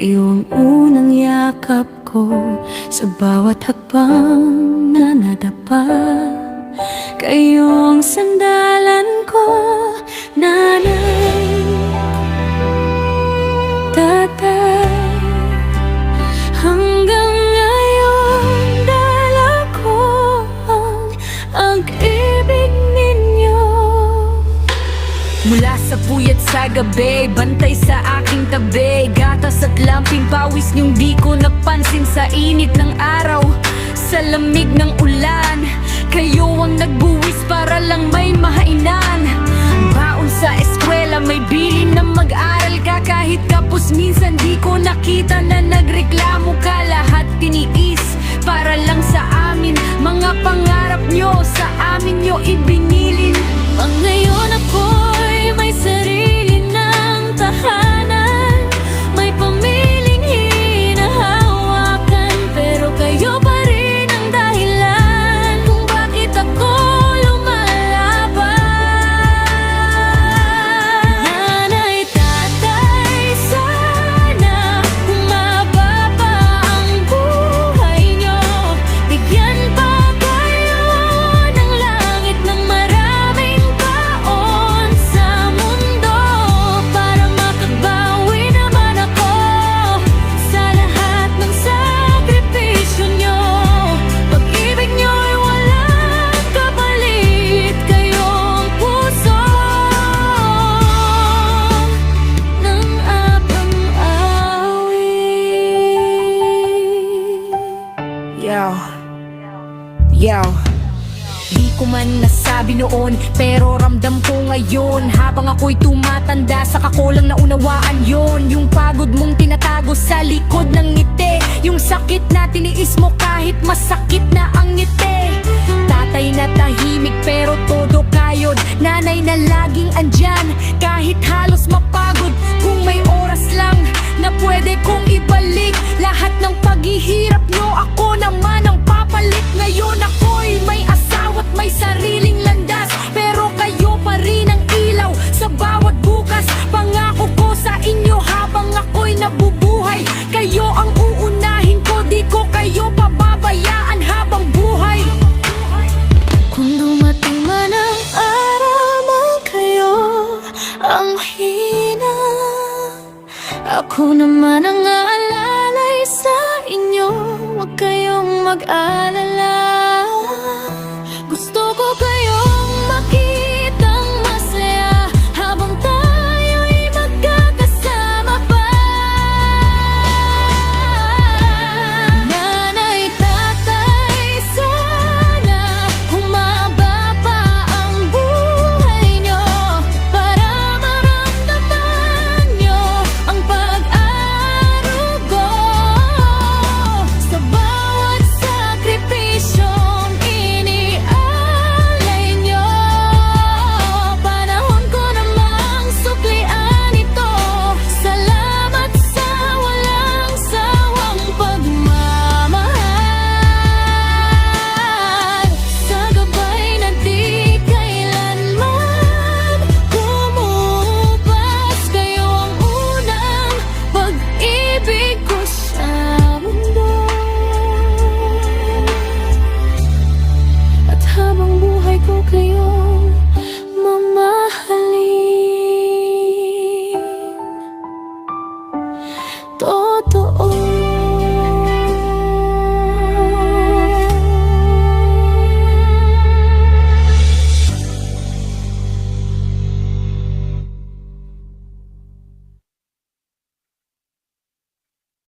Kayo ang unang yakap ko sa bawat hakbang na nadapa. Kayo ang sandalan ko, nanay, tatay. Hanggang ngayon dala ko ang ibig ninyo. Mula sa puyat sa gabi, bantay sa aking tabi, gatas at lamping pawis niyong di ko napansin. Sa init ng araw, sa lamig ng ulan, kayo ang nagbuwis para lang may mahainan. Baon sa eskwela, may bilin na mag-aral ka. Kahit kapos minsan di ko nakita na nagreklamo ka. Lahat tiniis para lang sa amin. Mga pangarap nyo sa amin nyo ibinilin. Pag ngayon ako'y may sarili ng tahanan, may pamiling hinahawakan, pero kayo pa rin ang dahilan kung bakit ako lumalaban. Nanay, tatay, sana humaba pa ang buhay nyo. Bigyan pa kayo ng langit ng maraming taon sa mundo, para makabawi naman ako sa lahat ng sakripisyo nyo. Pag-ibig nyo'y walang kapalit, kayong puso ng abang-awit. Yo, di ko man nasabi noon, pero ramdam ko ngayon. Habang ako'y tumatanda, saka ko lang naunawaan yon. Yung pagod mong tinatago sa likod ng ngiti, yung sakit na tiniis mo kahit masakit na ang ngiti. Tatay na tahimik pero todo kayod, nanay na laging andyan kahit halos mapagod. Kung may oras lang na pwede kong ibalik lahat ng paghihirap nyo, ako naman ang papalit. Ngayon ako'y may asawa't may sariling landas, pero kayo pa rin ang ilaw sa bawat bukas. Pangako ko sa inyo habang ako'y nabubuhay, kayo ang uunahin ko, di ko kayo pababayaan habang buhay. Kung dumating man ang araw na kayo ang hina, ako naman ang aalalay sa inyo. Huwag kayong mag-alala.